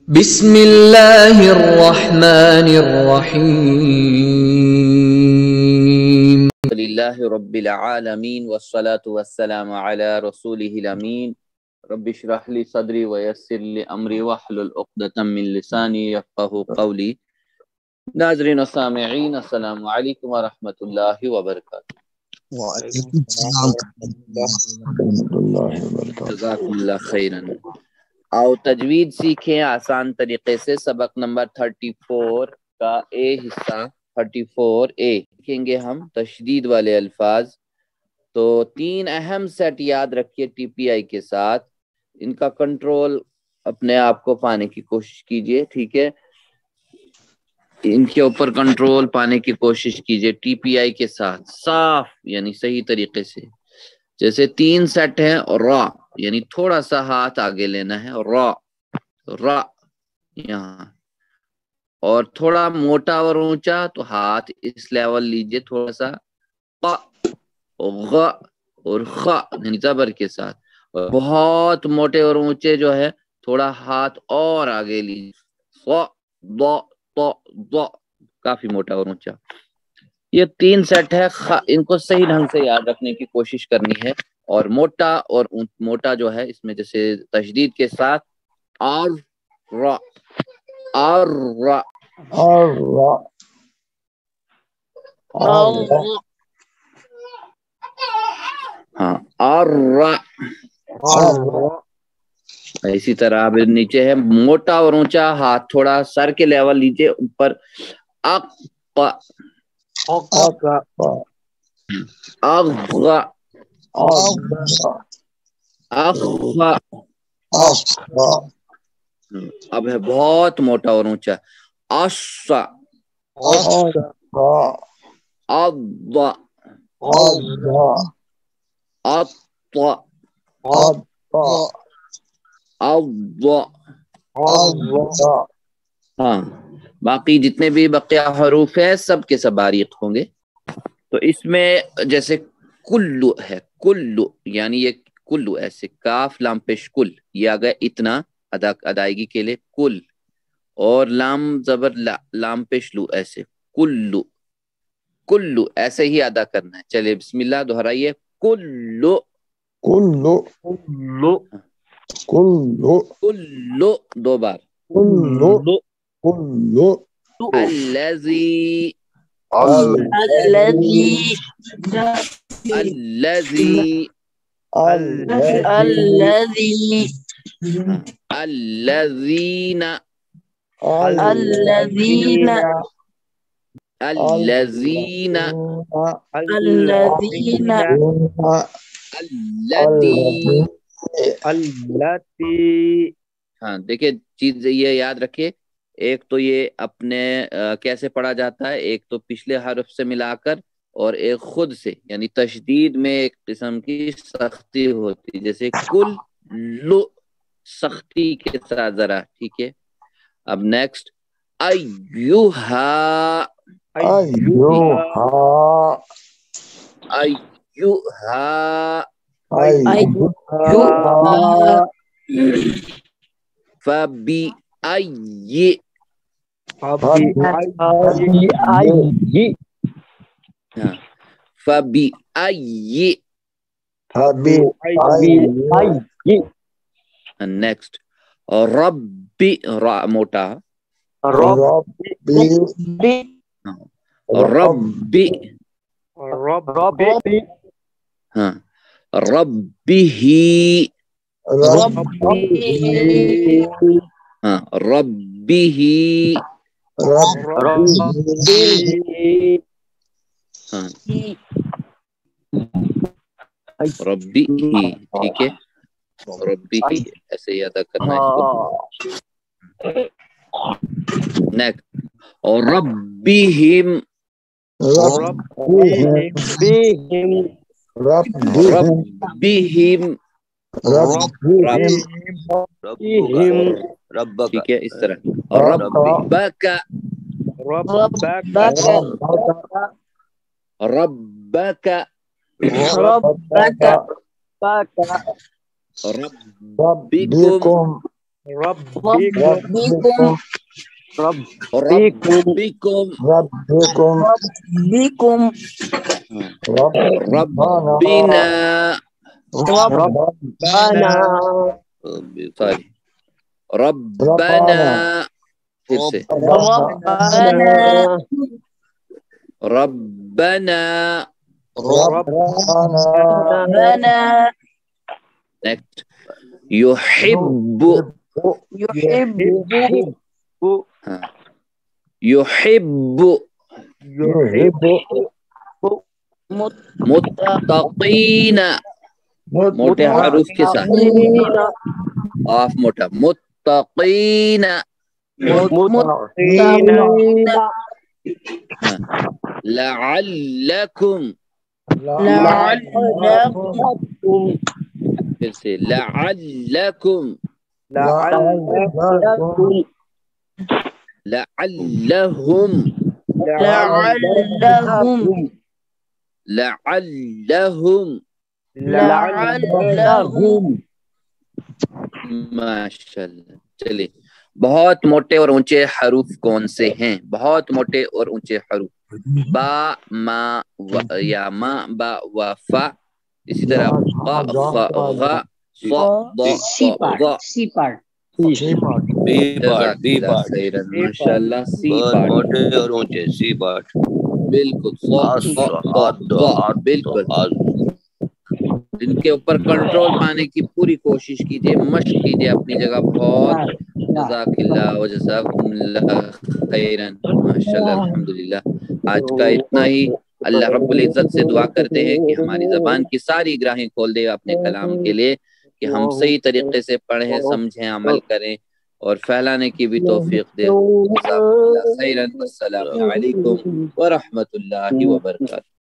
بسم اللہ الرحمن الرحیم للہ رب العالمین والصلاة والسلام علی رسولہ الامین رب اشرح لی صدری ویسر لی امری واحلل عقدۃ من لسانی یفقہوا قولی۔ ناظرین و سامعین، السلام علیکم ورحمۃ اللہ وبرکاتہ۔ وعلیکم السلام ورحمۃ اللہ وبرکاتہ۔ جزاکم اللہ خیرا۔ آؤ تجوید سیکھیں آسان طریقے سے۔ سبق نمبر 34 کا اے حصہ 34A سیکھیں گے ہم تشدید والے الفاظ۔ تو 3 اہم سیٹ یاد رکھیے ٹی پی آئی کے ساتھ، ان کا کنٹرول اپنے آپ کو پانے کی کوشش کیجئے، ٹھیک ہے؟ ان کے اوپر کنٹرول پانے کی کوشش کیجئے ٹی پی آئی کے ساتھ، صاف یعنی صحیح طریقے سے۔ جیسے 3 سیٹ ہیں، را یعنی تھوڑا سا ہاتھ آگے لینا ہے، را یہاں، اور تھوڑا موٹا اور اونچا تو ہاتھ اس لیول لیجئے تھوڑا سا، غ اور خ یعنی زبر کے ساتھ، اور بہت موٹے اور اونچے جو ہے تھوڑا ہاتھ اور آگے لیجئے، کافی موٹا اور اونچا۔ یہ 3 سیٹ ہے، ان کو صحیح ڈھنگ سے یاد رکھنے کی کوشش کرنی ہے۔ اور موٹا جو ہے اس میں جیسے تشدید کے ساتھ اور را، اور را، ہاں، اور را۔ اسی طرح اب نیچے ہے موٹا اور اونچا، ہاتھ تھوڑا سر کے لیول لیجیے اوپر، اق، اغ، اخ۔ اب ہے بہت موٹا اور اونچا، اص، اض، اط، اض۔ ہاں، باقی جتنے بھی بقیہ حروف ہیں سب کے سب باریک ہوں گے۔ تو اس میں جیسے کلو ہے، کلو یعنی یہ کلو، ایسے کاف لام پیش کل، یہ آ گیا اتنا ادائیگی کے لیے کل، اور لام زبر لام پیش لو، ایسے کلو، کلو ایسے ہی ادا کرنا ہے۔ چلے بسم اللہ دہرائیے، کلو، کلو، کلو، کلو، کلو، 2 بار، کلو، کلو، الذی، الذي الذی، الذي الذین، الذين الذین، الذين التی۔ ہاں دیکھیں چیز یہ یاد رکھے، ایک تو یہ اپنے کیسے پڑھا جاتا ہے، ایک تو پچھلے حرف سے ملا کر، اور ایک خود سے، یعنی تشدید میں ایک قسم کی سختی ہوتی، جیسے کل لو، سختی کے ساتھ ذرا، ٹھیک ہے؟ اب نیکسٹ، ایوہا، ایوہا، ایوہا، أيها فبأي، ہاں، فبأي، نیکسٹ، ربی، را موٹا، ربی، ربی، ہاں، ربی، ہاں، ربی، ہاں، ربی ہی، ٹھیک ہے؟ ربی ہی ایسے ہی ادا کرنا ہے اس کو۔ نیکسٹ، ربہم، ربہم، ربک، ٹھیک ہے؟ اس طرح، ربک، ربک، ربك ربکم، ربكم ربكم ربكم ربكم ربنا ربنا طيب ربنا پھر سے ربنا ربنا ربنا next يحب يحب ہاں يحب متقین موٹے حروف کے ساتھ قاف موٹا متقین متقين ہاں لعلکم لعلكم پھر سے لعلکم لعلہم لعلهم لعلہم ماشاء اللہ. چلیے بہت موٹے اور اونچے حروف کون سے ہیں؟ بہت موٹے اور اونچے حروف با ما یا ما با و فا، اسی طرح قا خا غا صا ضا ضا. جزاک اللہ خیرا ماشاء اللہ. سی بہت پارٹ موٹے اور اونچے سی پارٹ بالکل صا صا ضا ضا بالکل. ان کے اوپر کنٹرول پانے کی پوری کوشش کیجیے، مشق کیجیے اپنی جگہ بہت. جزاک اللہ و جزاکم اللہ خیرا ماشاء اللہ. الحمدللہ آج کا اتنا ہی. اللہ رب العزت سے دعا کرتے ہیں کہ ہماری زبان کی ساری گراہیں کھول دے اپنے کلام کے لیے، کہ ہم صحیح طریقے سے پڑھیں، سمجھیں، عمل کریں اور پھیلانے کی بھی توفیق دے. جزاکم اللہ خیرا. السلام علیکم ورحمۃ اللہ وبرکاتہ.